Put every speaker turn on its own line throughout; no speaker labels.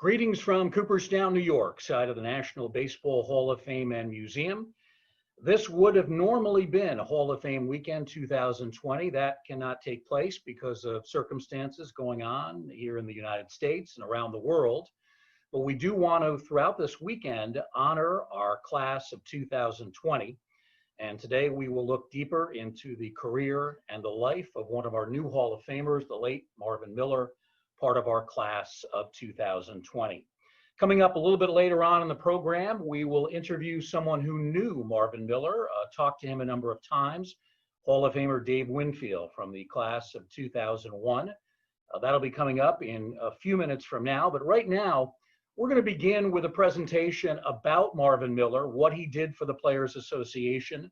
Greetings from Cooperstown, New York, site of the National Baseball Hall of Fame and Museum. This would have normally been a Hall of Fame weekend 2020. That cannot take place because of circumstances going on here in the United States and around the world. But we do want to, throughout this weekend, honor our class of 2020. And today we will look deeper into the career and the life of one of our new Hall of Famers, the late Marvin Miller, part of our class of 2020. Coming up a little bit later on in the program, we will interview someone who knew Marvin Miller, talked to him a number of times, Hall of Famer Dave Winfield from the class of 2001. That'll be coming up in a few minutes from now, but right now, we're going to begin with a presentation about Marvin Miller, what he did for the Players Association,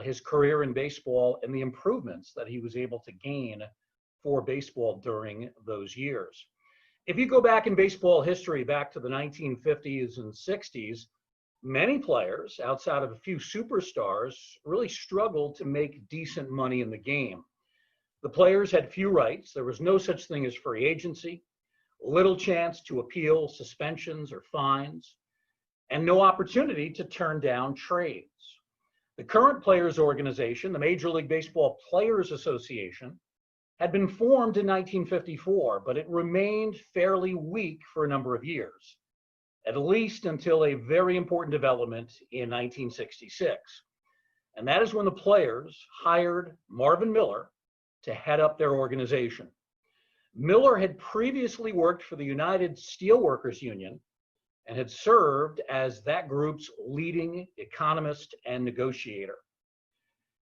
his career in baseball, and the improvements that he was able to gain for baseball during those years. If you go back in baseball history, back to the 1950s and 60s, many players, outside of a few superstars, really struggled to make decent money in the game. The players had few rights. There was no such thing as free agency, little chance to appeal suspensions or fines, and no opportunity to turn down trades. The current players organization, the Major League Baseball Players Association, had been formed in 1954, but it remained fairly weak for a number of years, at least until a very important development in 1966. And that is when the players hired Marvin Miller to head up their organization. Miller had previously worked for the United Steelworkers Union and had served as that group's leading economist and negotiator.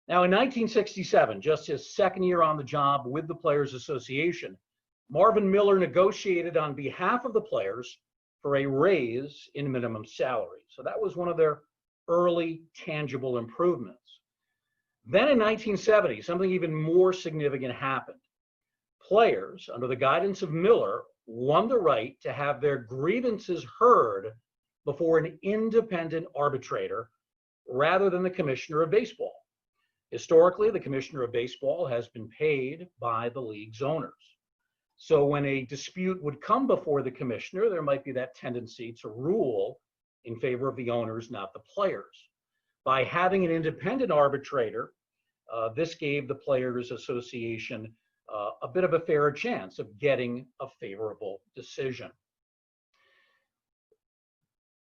Now, in 1967, just his second year on the job with the Players Association, Marvin Miller negotiated on behalf of the players for a raise in minimum salary. So that was one of their early tangible improvements. Then in 1970, something even more significant happened. Players, under the guidance of Miller, won the right to have their grievances heard before an independent arbitrator rather than the Commissioner of Baseball. Historically, the Commissioner of Baseball has been paid by the league's owners. So when a dispute would come before the commissioner, there might be that tendency to rule in favor of the owners, not the players. By having an independent arbitrator, this gave the Players Association a bit of a fairer chance of getting a favorable decision.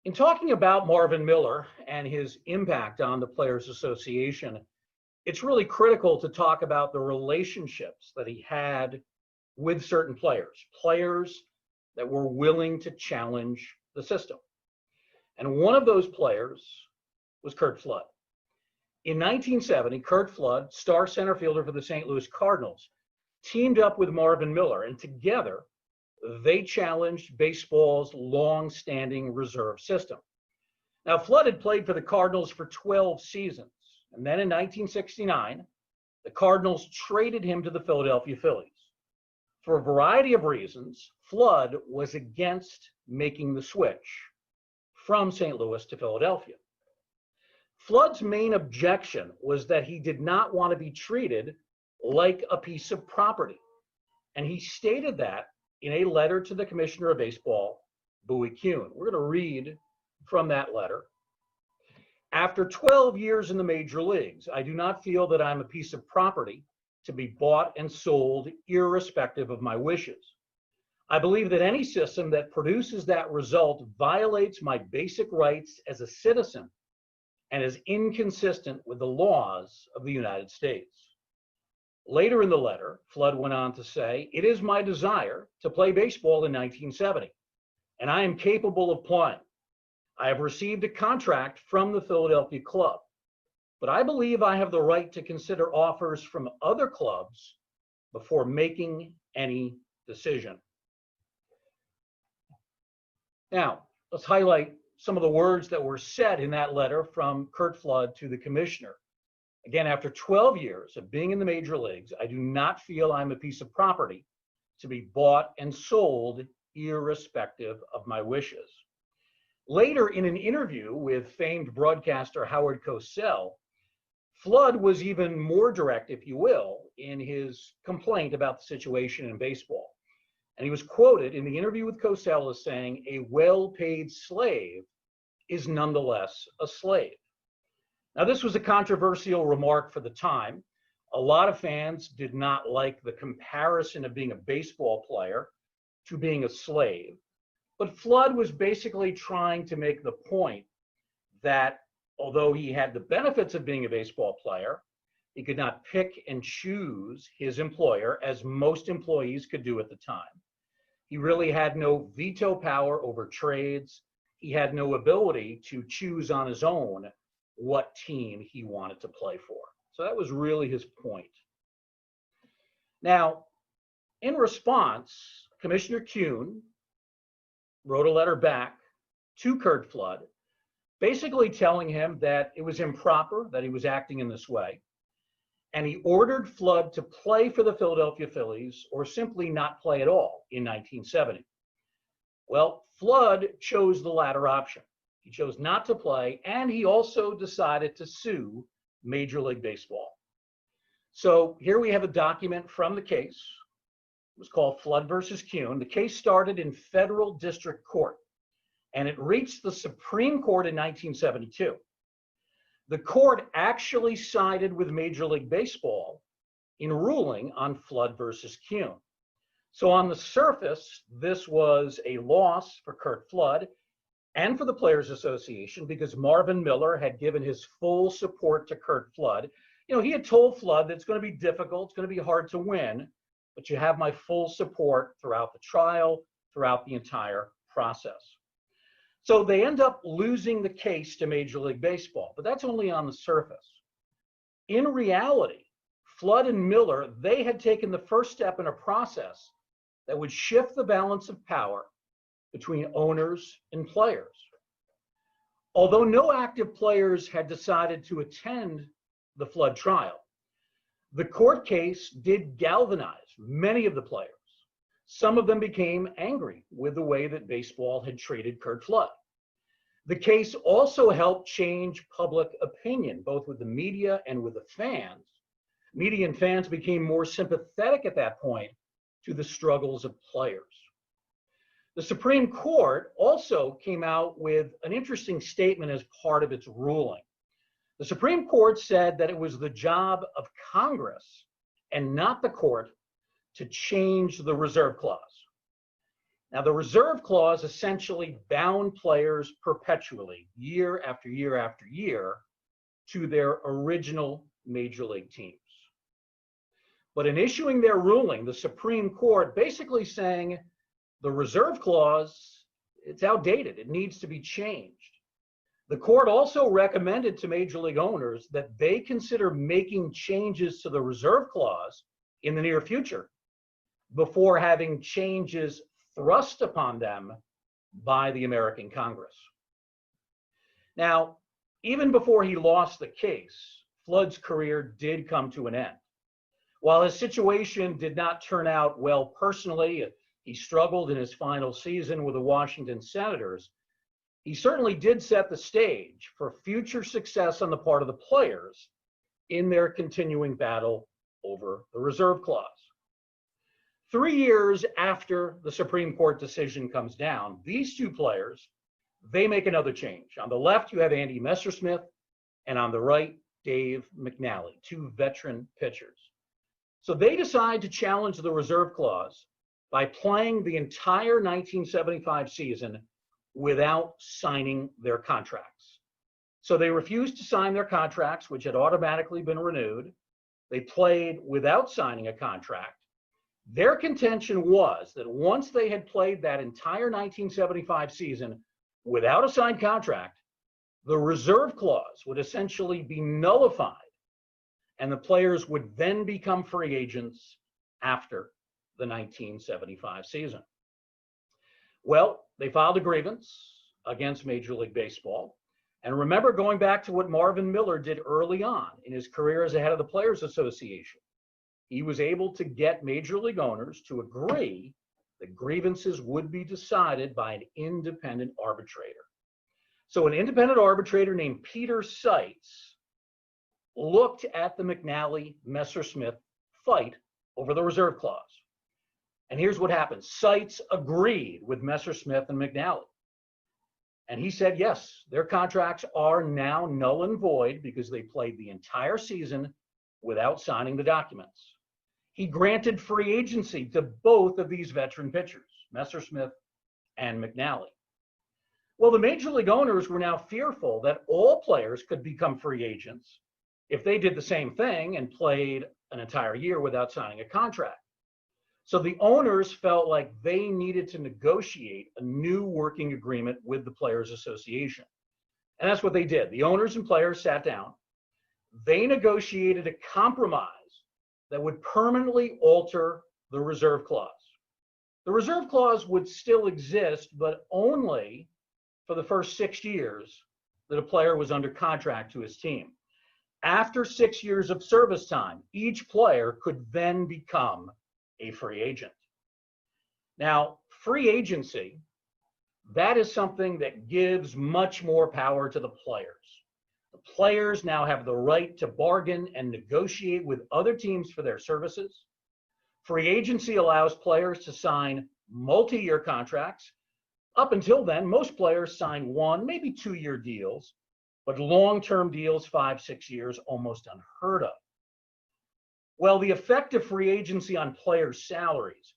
In talking about Marvin Miller and his impact on the Players Association, it's really critical to talk about the relationships that he had with certain players that were willing to challenge the system. And one of those players was Curt Flood. In 1970, Curt Flood, star center fielder for the St. Louis Cardinals, teamed up with Marvin Miller, and together they challenged baseball's long-standing reserve system. Now, Flood had played for the Cardinals for 12 seasons. And then in 1969, the Cardinals traded him to the Philadelphia Phillies. For a variety of reasons, Flood was against making the switch from St. Louis to Philadelphia. Flood's main objection was that he did not want to be treated like a piece of property. And he stated that in a letter to the Commissioner of Baseball, Bowie Kuhn. We're going to read from that letter. After 12 years in the major leagues, I do not feel that I'm a piece of property to be bought and sold irrespective of my wishes. I believe that any system that produces that result violates my basic rights as a citizen and is inconsistent with the laws of the United States. Later in the letter, Flood went on to say, it is my desire to play baseball in 1970, and I am capable of playing. I have received a contract from the Philadelphia club, but I believe I have the right to consider offers from other clubs before making any decision. Now, let's highlight some of the words that were said in that letter from Curt Flood to the commissioner. Again, after 12 years of being in the major leagues, I do not feel I'm a piece of property to be bought and sold irrespective of my wishes. Later, in an interview with famed broadcaster Howard Cosell, Flood was even more direct, if you will, in his complaint about the situation in baseball. And he was quoted in the interview with Cosell as saying, "A well-paid slave is nonetheless a slave." Now, this was a controversial remark for the time. A lot of fans did not like the comparison of being a baseball player to being a slave. But Flood was basically trying to make the point that although he had the benefits of being a baseball player, he could not pick and choose his employer as most employees could do at the time. He really had no veto power over trades. He had no ability to choose on his own what team he wanted to play for. So that was really his point. Now, in response, Commissioner Kuhn wrote a letter back to Curt Flood, basically telling him that it was improper that he was acting in this way. And he ordered Flood to play for the Philadelphia Phillies or simply not play at all in 1970. Well, Flood chose the latter option. He chose not to play, and he also decided to sue Major League Baseball. So here we have a document from the case. It was called Flood versus Kuhn. The case started in federal district court, and it reached the Supreme Court in 1972. The court actually sided with Major League Baseball in ruling on Flood versus Kuhn. So on the surface, this was a loss for Curt Flood and for the Players Association because Marvin Miller had given his full support to Curt Flood. You know, he had told Flood that it's going to be difficult, it's going to be hard to win, but you have my full support throughout the trial, throughout the entire process. So they end up losing the case to Major League Baseball, but that's only on the surface. In reality, Flood and Miller, they had taken the first step in a process that would shift the balance of power between owners and players. Although no active players had decided to attend the Flood trial, the court case did galvanize many of the players. Some of them became angry with the way that baseball had treated Curt Flood. The case also helped change public opinion, both with the media and with the fans. Media and fans became more sympathetic at that point to the struggles of players. The Supreme Court also came out with an interesting statement as part of its ruling. The Supreme Court said that it was the job of Congress and not the court to change the reserve clause. Now, the reserve clause essentially bound players perpetually, year after year after year, to their original major league teams. But in issuing their ruling, the Supreme Court basically saying the reserve clause, it's outdated, it needs to be changed. The court also recommended to major league owners that they consider making changes to the reserve clause in the near future before having changes thrust upon them by the American Congress. Now, even before he lost the case, Flood's career did come to an end. While his situation did not turn out well personally, he struggled in his final season with the Washington Senators, he certainly did set the stage for future success on the part of the players in their continuing battle over the reserve clause. 3 years after the Supreme Court decision comes down, these two players, they make another change. On the left, you have Andy Messersmith, and on the right, Dave McNally, two veteran pitchers. So they decide to challenge the reserve clause by playing the entire 1975 season without signing their contracts. So they refused to sign their contracts, which had automatically been renewed. They played without signing a contract. Their contention was that once they had played that entire 1975 season without a signed contract, the reserve clause would essentially be nullified, and the players would then become free agents after the 1975 season. Well, they filed a grievance against Major League Baseball. And remember, going back to what Marvin Miller did early on in his career as the head of the Players Association, he was able to get major league owners to agree that grievances would be decided by an independent arbitrator. So an independent arbitrator named Peter Seitz looked at the McNally-Messersmith fight over the reserve clause. And here's what happened. Seitz agreed with Messersmith and McNally. And he said, yes, their contracts are now null and void because they played the entire season without signing the documents. He granted free agency to both of these veteran pitchers, Messersmith and McNally. Well, the major league owners were now fearful that all players could become free agents if they did the same thing and played an entire year without signing a contract. So the owners felt like they needed to negotiate a new working agreement with the Players Association. And that's what they did. The owners and players sat down. They negotiated a compromise that would permanently alter the reserve clause. The reserve clause would still exist, but only for the first 6 years that a player was under contract to his team. After 6 years of service time, each player could then become a free agent. Now, free agency, that is something that gives much more power to the players. The players now have the right to bargain and negotiate with other teams for their services. Free agency allows players to sign multi-year contracts. Up until then, most players sign 1, maybe 2-year deals, but long-term deals, 5, 6 years, almost unheard of. Well, the effect of free agency on players' salaries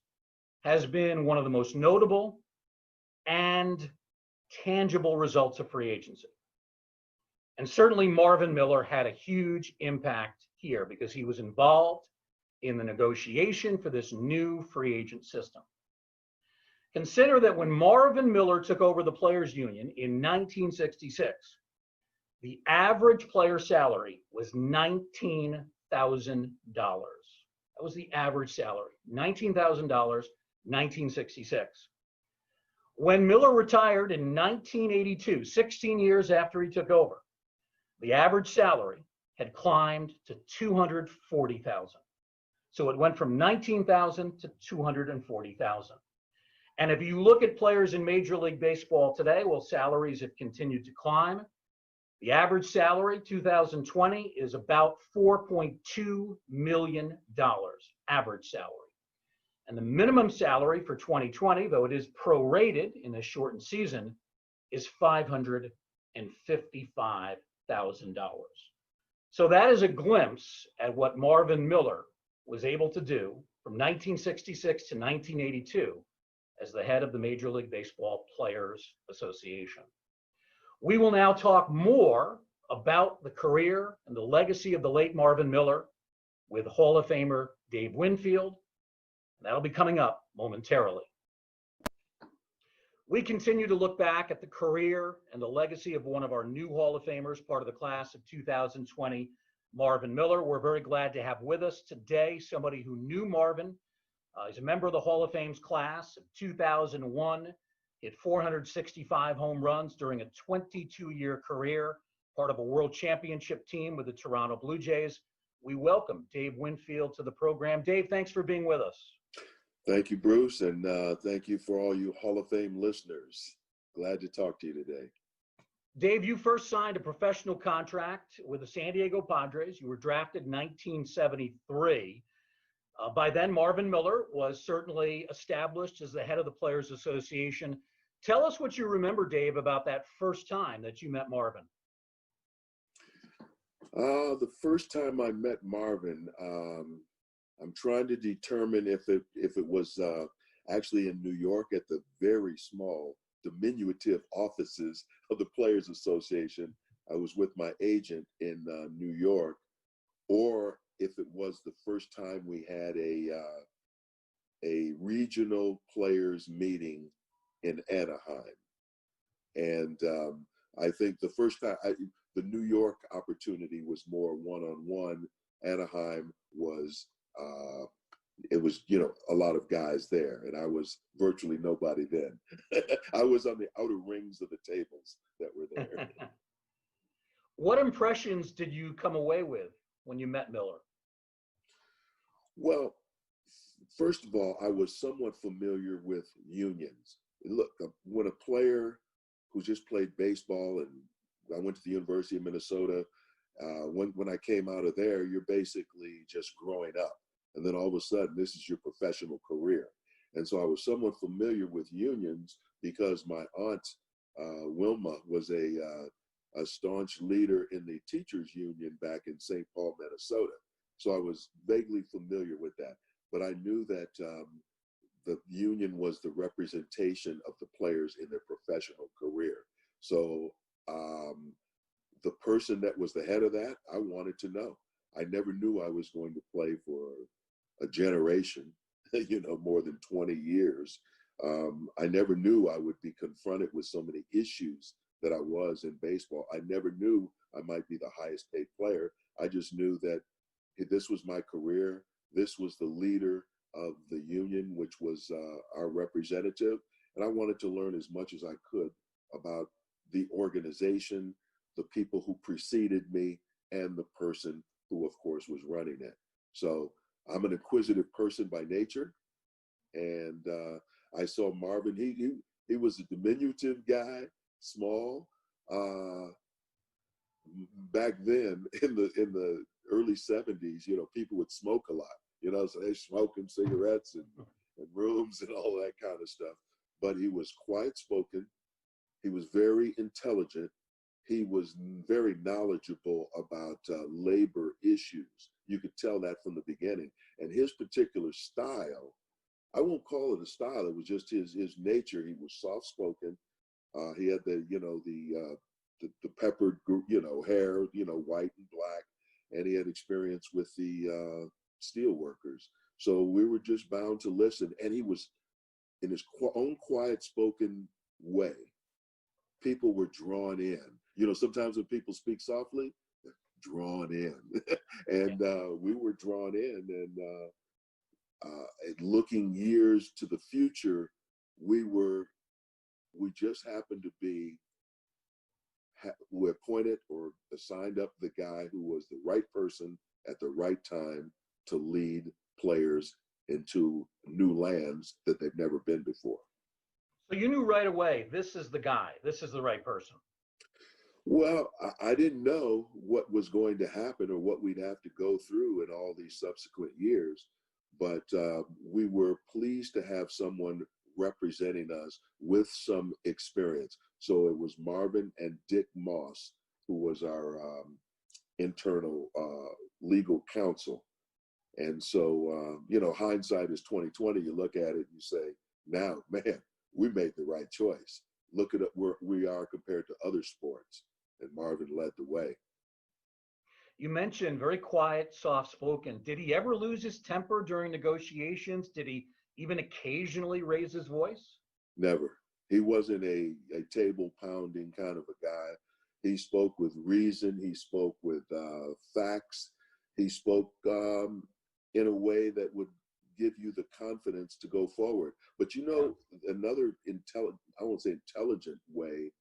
has been one of the most notable and tangible results of free agency. And certainly Marvin Miller had a huge impact here because he was involved in the negotiation for this new free agent system. Consider that when Marvin Miller took over the Players Union in 1966, the average player salary was $19,000. That was the average salary, $19,000, 1966. When Miller retired in 1982, 16 years after he took over, the average salary had climbed to $240,000. So it went from $19,000 to $240,000. And if you look at players in Major League Baseball today, well, salaries have continued to climb. The average salary, 2020, is about $4.2 million, average salary. And the minimum salary for 2020, though it is prorated in a shortened season, is $555,000. So that is a glimpse at what Marvin Miller was able to do from 1966 to 1982 as the head of the Major League Baseball Players Association. We will now talk more about the career and the legacy of the late Marvin Miller with Hall of Famer Dave Winfield. That'll be coming up momentarily. We continue to look back at the career and the legacy of one of our new Hall of Famers, part of the class of 2020, Marvin Miller. We're very glad to have with us today somebody who knew Marvin. He's a member of the Hall of Fame's class of 2001, hit 465 home runs during a 22-year career, part of a world championship team with the Toronto Blue Jays. We welcome Dave Winfield to the program. Dave, thanks for being with us.
Thank you, Bruce, and thank you for all you Hall of Fame listeners. Glad to talk to you today.
Dave, you first signed a professional contract with the San Diego Padres. You were drafted in 1973. By then, Marvin Miller was certainly established as the head of the Players Association. Tell us what you remember, Dave, about that first time that you met Marvin.
The first time I met Marvin, I'm trying to determine if it was actually in New York at the very small, diminutive offices of the Players Association. I was with my agent in New York, or if it was the first time we had a regional players meeting in Anaheim. And I think the first time, the New York opportunity was more one-on-one. Anaheim was, it was, a lot of guys there, and I was virtually nobody then. I was on the outer rings of the tables that were there.
What impressions did you come away with when you met Miller?
Well, first of all, I was somewhat familiar with unions. Look, when a player who just played baseball, and I went to the University of Minnesota, when I came out of there, you're basically just growing up. And then all of a sudden, this is your professional career. And so I was somewhat familiar with unions because my aunt, Wilma, was a staunch leader in the teachers union back in St. Paul, Minnesota. So I was vaguely familiar with that, but I knew that the union was the representation of the players in their professional career. So the person that was the head of that, I wanted to know. I never knew I was going to play for a generation, more than 20 years. I never knew I would be confronted with so many issues that I was in baseball. I never knew I might be the highest paid player. I just knew that this was my career. This was the leader of the union, which was our representative. And I wanted to learn as much as I could about the organization, the people who preceded me, and the person who, of course, was running it. So I'm an inquisitive person by nature. And I saw Marvin, he was a diminutive guy, small. Back then in the early 70s, people would smoke a lot, so they smoking cigarettes and rooms and all that kind of stuff. But he was quiet spoken. He was very intelligent. He was very knowledgeable about labor issues. You could tell that from the beginning. And his particular style, I won't call it a style. It was just his nature. He was soft spoken. He had the peppered, hair, white and black, and he had experience with the steel workers. So we were just bound to listen. And he was, in his own quiet spoken way, people were drawn in. Sometimes when people speak softly, they're drawn in. And we were drawn in. And looking years to the future, we just happened to be, we appointed or assigned up the guy who was the right person at the right time to lead players into new lands that they've never been before.
So you knew right away, this is the guy, this is the right person.
Well, I didn't know what was going to happen or what we'd have to go through in all these subsequent years, but we were pleased to have someone representing us with some experience. So it was Marvin and Dick Moss, who was our internal legal counsel. And so, hindsight is 2020. You look at it and you say, now, man, we made the right choice. Look at where we are compared to other sports. And Marvin led the way.
You mentioned very quiet, soft-spoken. Did he ever lose his temper during negotiations? Did he even occasionally raise his voice?
Never. He wasn't a table pounding kind of a guy. He spoke with reason. He spoke with facts. He spoke in a way that would give you the confidence to go forward. But another I won't say intelligent way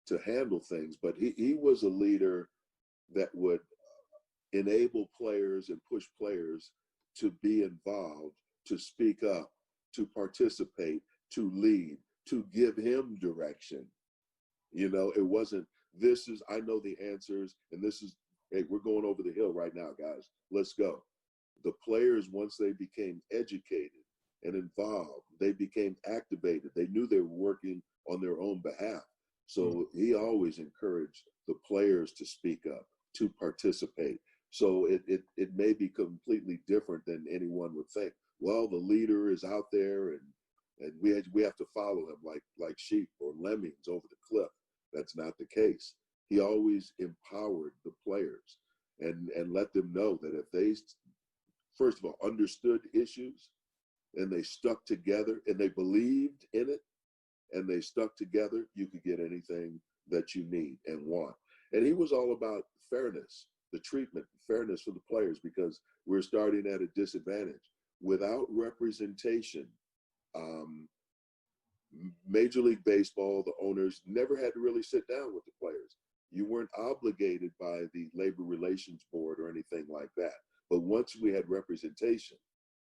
to handle things, but he was a leader that would enable players and push players to be involved, to speak up, to participate, to lead, to give him direction. It wasn't, I know the answers, and hey, we're going over the hill right now, guys. Let's go. The players, once they became educated and involved, they became activated. They knew they were working on their own behalf. So he always encouraged the players to speak up, to participate. So it may be completely different than anyone would think. Well, the leader is out there and we have to follow him like sheep or lemmings over the cliff. That's not the case. He always empowered the players and let them know that if they, first of all, understood issues and they stuck together and they believed in it and they stuck together, you could get anything that you need and want. And he was all about fairness, the treatment, fairness for the players, because we're starting at a disadvantage. Without representation, Major League Baseball, the owners never had to really sit down with the players. You weren't obligated by the Labor Relations Board or anything like that. But once we had representation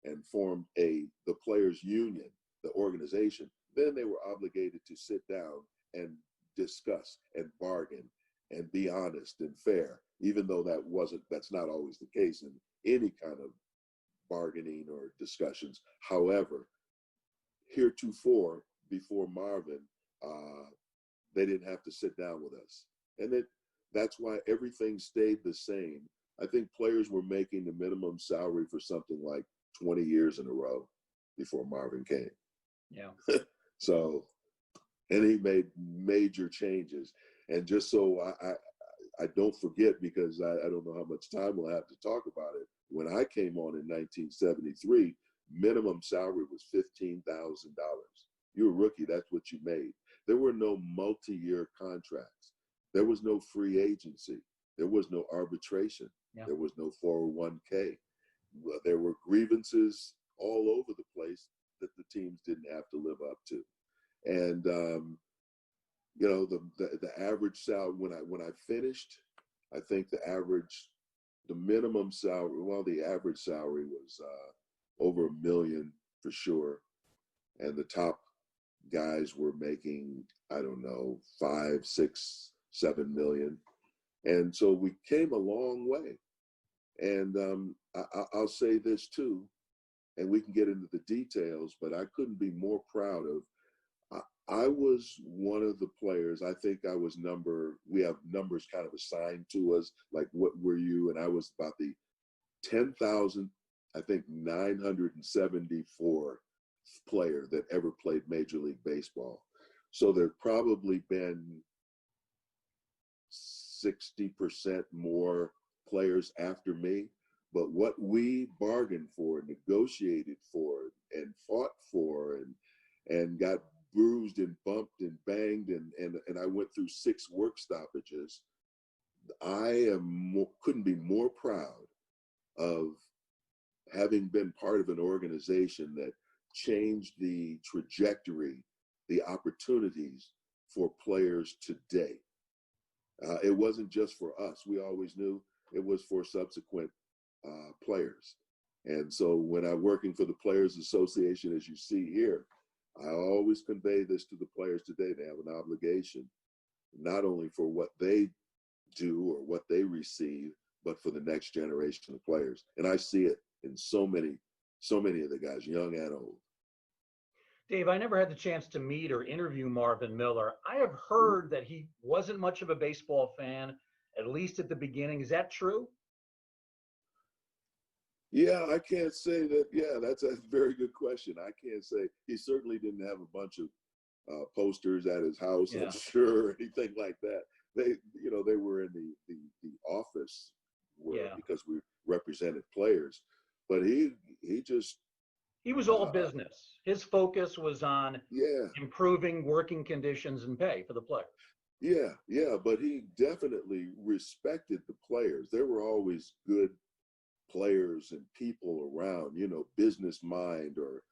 and formed the players' union, the organization, then they were obligated to sit down and discuss and bargain and be honest and fair, even though that's not always the case in any kind of bargaining or discussions. However, heretofore, before Marvin, they didn't have to sit down with us. And that's why everything stayed the same. I think players were making the minimum salary for something like 20 years in a row before Marvin came.
Yeah.
So, and he made major changes. And just so I don't forget, because I don't know how much time we'll have to talk about it. When I came on in 1973, minimum salary was $15,000. You're a rookie, that's what you made. There were no multi-year contracts. There was no free agency. There was no arbitration.
Yeah.
There was no 401k. There were grievances all over the place that the teams didn't have to live up to. And you know, the average salary when I finished, I think the minimum salary, well, the average salary was over $1 million for sure, and the top guys were making, I don't know, 5, 6, 7 million, and so we came a long way. And I'll say this too, and we can get into the details, but I couldn't be more proud of. I was one of the players. I think I was we have numbers kind of assigned to us, like what were you? And I was about the 10,000, I think 974 player that ever played Major League Baseball. So there've probably been 60% more players after me. But what we bargained for, negotiated for, and fought for, and got bruised and bumped and banged, and I went through 6 work stoppages. I couldn't be more proud of having been part of an organization that changed the trajectory, the opportunities for players today. It wasn't just for us. We always knew it was for subsequent players. And so when I'm working for the Players Association, as you see here, I always convey this to the players today. They have an obligation, not only for what they do or what they receive, but for the next generation of players. And I see it in so many of the guys, young and old.
Dave, I never had the chance to meet or interview Marvin Miller. I have heard that he wasn't much of a baseball fan, at least at the beginning. Is that true?
Yeah, I can't say that. Yeah, that's a very good question. I can't say. He certainly didn't have a bunch of posters at his house,
Yeah.
I'm sure, or anything like that. They were in the office because we represented players. But he
was all business. His focus was on improving working conditions and pay for the players.
Yeah, but he definitely respected the players. There were always good players and people around, business mind or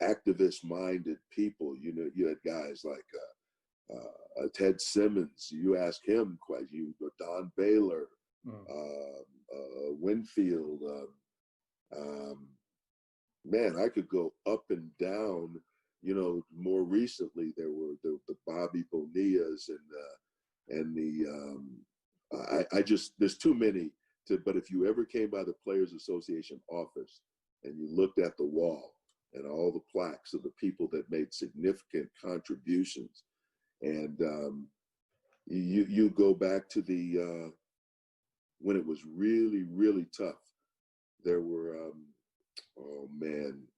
activist minded people. You had guys like Ted Simmons. You ask him questions. Don Baylor, Winfield. Man, I could go up and down. More recently there were the Bobby Bonilla's and there's too many. But if you ever came by the Players Association office and you looked at the wall and all the plaques of the people that made significant contributions, and you go back to the when it was really, really tough, there were oh man,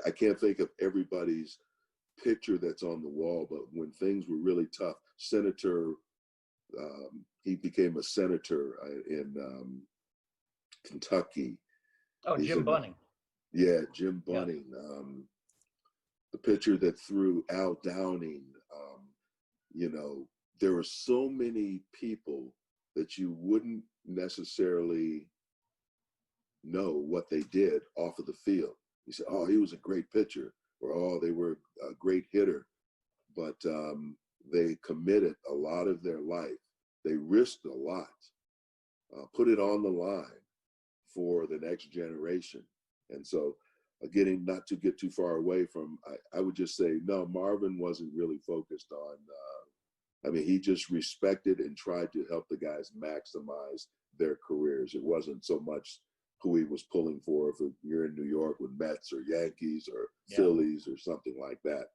I can't think of everybody's picture that's on the wall, but when things were really tough, Senator. He became a senator in Kentucky.
Oh, Jim Bunning.
Yeah, Jim Bunning. Yeah. The pitcher that threw Al Downing. There were so many people that you wouldn't necessarily know what they did off of the field. You say, oh, he was a great pitcher, or oh, they were a great hitter. But they committed a lot of their life. They risked a lot, put it on the line for the next generation. And so, not to get too far away from, I would just say, no, Marvin wasn't really focused on, he just respected and tried to help the guys maximize their careers. It wasn't so much who he was pulling for if you're in New York with Mets or Yankees or
Yeah.
Phillies or something like that.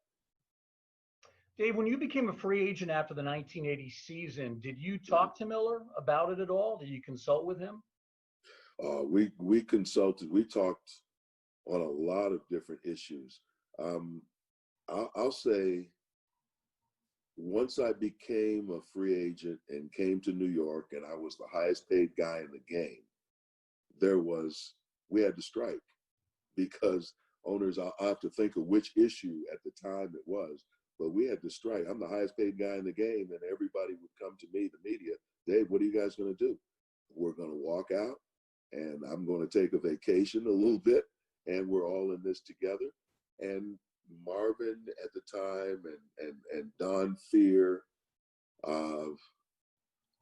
Dave, when you became a free agent after the 1980 season, did you talk to Miller about it at all? Did you consult with him?
We consulted. We talked on a lot of different issues. I'll say once I became a free agent and came to New York and I was the highest paid guy in the game, we had to strike because owners, I'll have to think of which issue at the time it was, but we had to strike. I'm the highest paid guy in the game, and everybody would come to me, the media, Dave, what are you guys going to do? We're going to walk out, and I'm going to take a vacation a little bit, and we're all in this together. And Marvin at the time and Don Fear,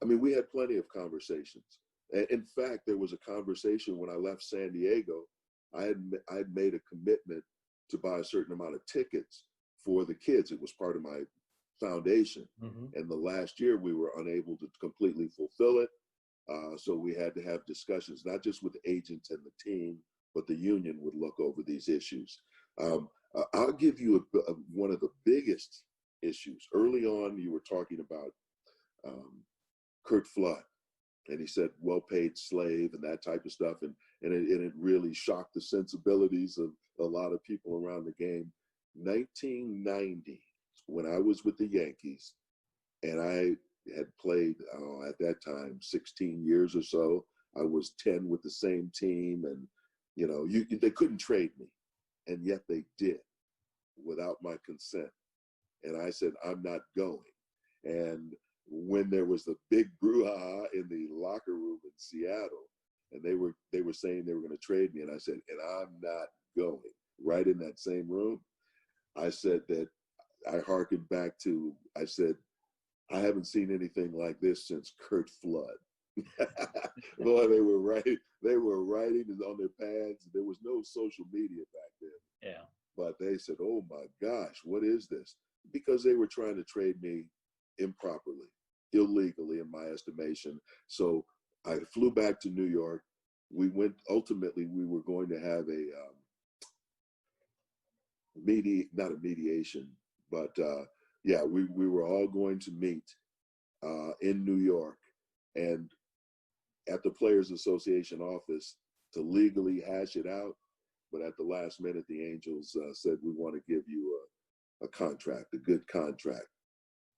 we had plenty of conversations. In fact, there was a conversation when I left San Diego. I had made a commitment to buy a certain amount of tickets for the kids. It was part of my foundation.
Mm-hmm.
And the last year we were unable to completely fulfill it. So we had to have discussions, not just with the agents and the team, but the union would look over these issues. I'll give you one of the biggest issues. Early on, you were talking about Curt Flood. And he said, well-paid slave and that type of stuff. And it really shocked the sensibilities of a lot of people around the game. 1990, when I was with the Yankees, and I had played at that time 16 years or so. I was 10 with the same team, and they couldn't trade me, and yet they did without my consent. And I said, I'm not going. And when there was the big brouhaha in the locker room in Seattle, and they were saying they were going to trade me, and I said, and I'm not going. Right in that same room, I said that I hearkened back to, I said, I haven't seen anything like this since Curt Flood. Boy, they were writing on their pads. There was no social media back then.
Yeah.
But they said, oh my gosh, what is this? Because they were trying to trade me improperly, illegally in my estimation. So I flew back to New York. Ultimately, we were going to have a not a mediation, but we were all going to meet in New York and at the Players Association office to legally hash it out. But at the last minute, the Angels said, we want to give you a contract, a good contract.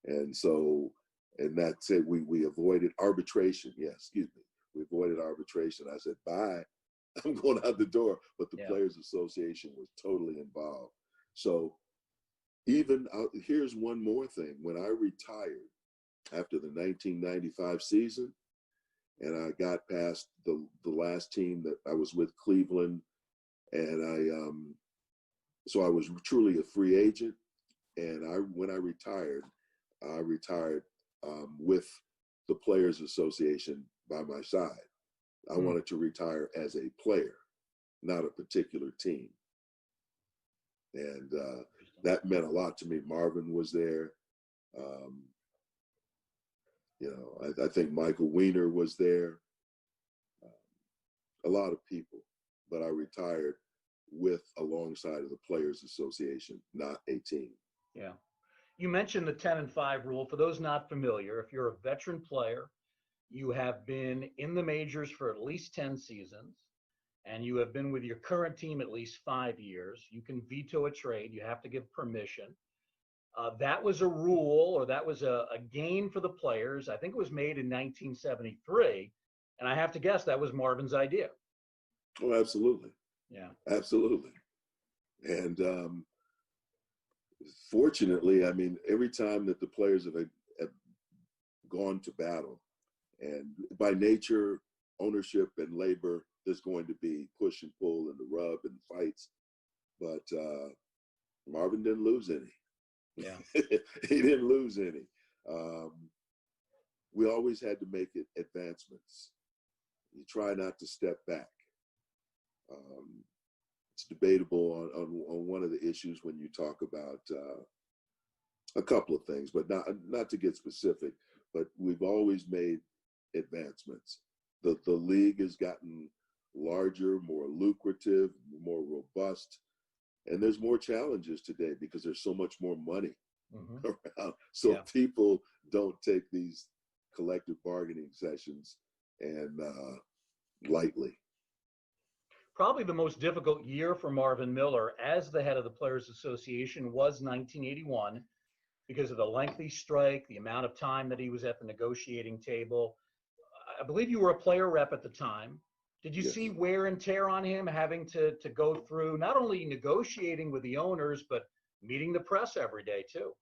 And so, and that said, we avoided arbitration. Yeah, excuse me. We avoided arbitration. I said, bye, I'm going out the door. But the Players Association was totally involved. So here's one more thing. When I retired after the 1995 season, and I got past the last team that I was with, Cleveland, and so I was truly a free agent. And when I retired with the Players Association by my side. I wanted to retire as a player, not a particular team. And that meant a lot to me. Marvin was there. I think Michael Weiner was there. A lot of people. But I retired alongside of the Players Association, not a team.
Yeah. You mentioned the 10-5 rule. For those not familiar, if you're a veteran player, you have been in the majors for at least 10 seasons, and you have been with your current team at least 5 years, you can veto a trade. You have to give permission. That was a rule, or that was a gain for the players. I think it was made in 1973, and I have to guess that was Marvin's idea.
Oh, absolutely.
Yeah.
Absolutely. And fortunately, every time that the players have gone to battle, and by nature, ownership and labor, there's going to be push and pull and the rub and fights. But Marvin didn't lose any.
Yeah.
He didn't lose any. We always had to make it advancements. You try not to step back. It's debatable on one of the issues when you talk about a couple of things, but not to get specific, but we've always made advancements. The league has gotten larger, more lucrative, more robust. And there's more challenges today because there's so much more money around. So people don't take these collective bargaining sessions and lightly.
Probably the most difficult year for Marvin Miller as the head of the Players Association was 1981 because of the lengthy strike, the amount of time that he was at the negotiating table. I believe you were a player rep at the time. Did you see wear and tear on him having to go through not only negotiating with the owners, but meeting the press every day too?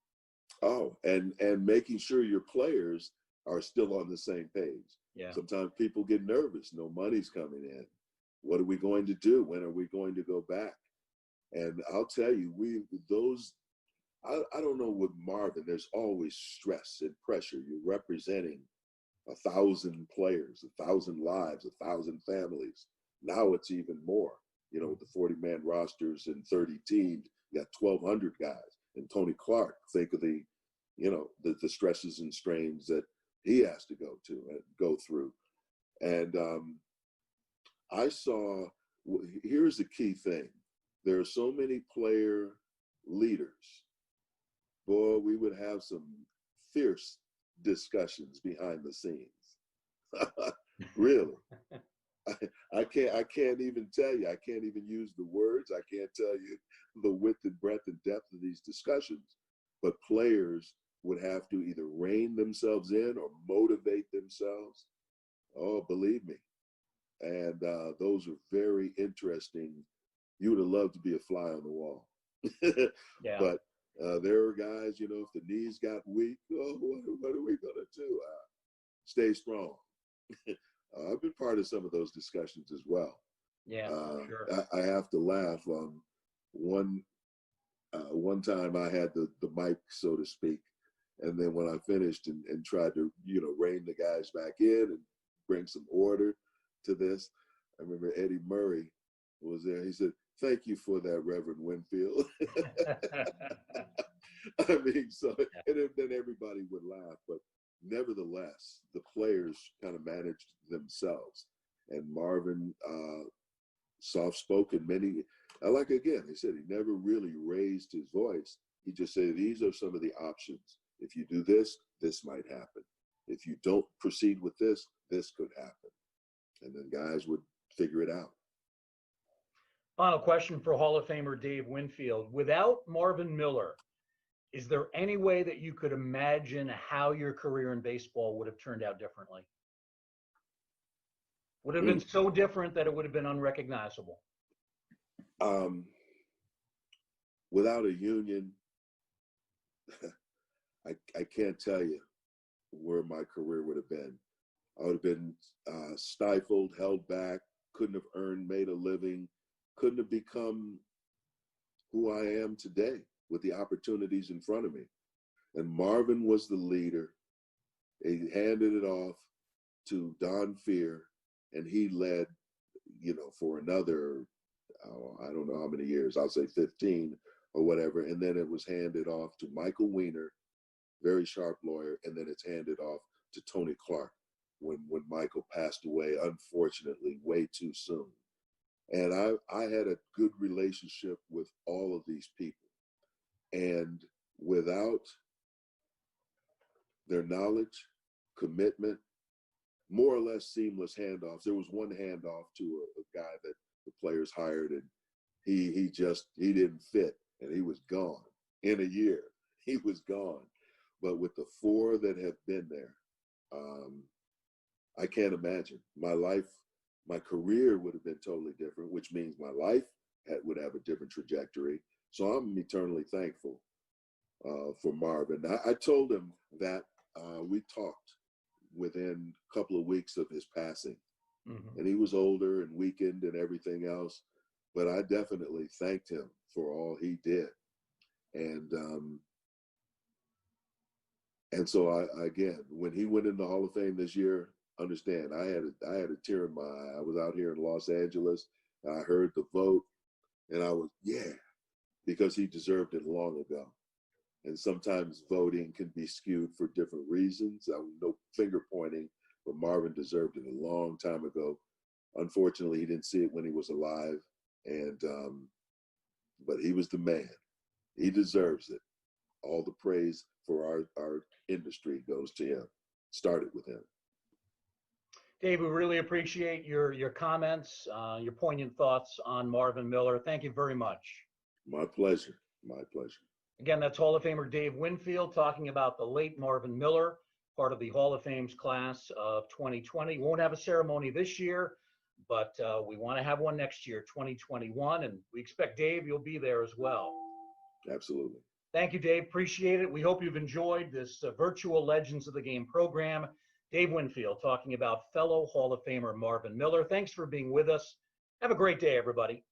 Oh, and making sure your players are still on the same page.
Yeah.
Sometimes people get nervous. No money's coming in. What are we going to do? When are we going to go back? And I'll tell you, I don't know with Marvin, there's always stress and pressure. You're representing 1,000 players, 1,000 lives, 1,000 families. Now it's even more, with the 40-man rosters and 30 teams, you got 1,200 guys. And Tony Clark, think of the stresses and strains that he has to go through. And I saw, here's the key thing. There are so many player leaders. Boy, we would have some fierce discussions behind the scenes. Really. I can't even tell you. I can't even use the words. I can't tell you the width and breadth and depth of these discussions. But players would have to either rein themselves in or motivate themselves. Oh, believe me. And those are very interesting. You would have loved to be a fly on the wall.
Yeah.
But there are guys, if the knees got weak, what are we going to do? Stay strong. I've been part of some of those discussions as well.
Yeah, sure.
I have to laugh. One time I had the mic, so to speak, and then when I finished and tried to, rein the guys back in and bring some order to this, I remember Eddie Murray was there. He said, "Thank you for that, Reverend Winfield." I mean, and then everybody would laugh, but nevertheless, the players kind of managed themselves. And Marvin, soft-spoken, again, he said he never really raised his voice. He just said, these are some of the options. If you do this, this might happen. If you don't proceed with this, this could happen. And then guys would figure it out.
Final question for Hall of Famer Dave Winfield. Without Marvin Miller, is there any way that you could imagine how your career in baseball would have turned out differently? Would have been so different that it would have been unrecognizable?
Without a union, I can't tell you where my career would have been. I would have been stifled, held back, couldn't have made a living, couldn't have become who I am today with the opportunities in front of me. And Marvin was the leader. He handed it off to Don Fear, and he led, for another, I don't know how many years, I'll say 15 or whatever. And then it was handed off to Michael Weiner, very sharp lawyer, and then it's handed off to Tony Clark when Michael passed away, unfortunately, way too soon. And I had a good relationship with all of these people. And without their knowledge, commitment, more or less seamless handoffs. There was one handoff to a guy that the players hired, and he didn't fit, and he was gone in a year. He was gone. But with the four that have been there, I can't imagine. My career would have been totally different, which means my life would have a different trajectory. So I'm eternally thankful for Marvin. I told him that we talked within a couple of weeks of his passing. Mm-hmm. And he was older and weakened and everything else, but I definitely thanked him for all he did. And so again, when he went in the Hall of Fame this year, understand, I had a tear in my eye. I was out here in Los Angeles. I heard the vote, and I was, because he deserved it long ago. And sometimes voting can be skewed for different reasons. No finger pointing, but Marvin deserved it a long time ago. Unfortunately, he didn't see it when he was alive, and but he was the man. He deserves it. All the praise for our industry goes to him. Started with him.
Dave, we really appreciate your comments, your poignant thoughts on Marvin Miller. Thank you very much.
My pleasure. My pleasure.
Again, that's Hall of Famer Dave Winfield talking about the late Marvin Miller, part of the Hall of Fame's class of 2020. We won't have a ceremony this year, but we want to have one next year, 2021, and we expect, Dave, you'll be there as well.
Absolutely.
Thank you, Dave. Appreciate it. We hope you've enjoyed this virtual Legends of the Game program. Dave Winfield talking about fellow Hall of Famer Marvin Miller. Thanks for being with us. Have a great day, everybody.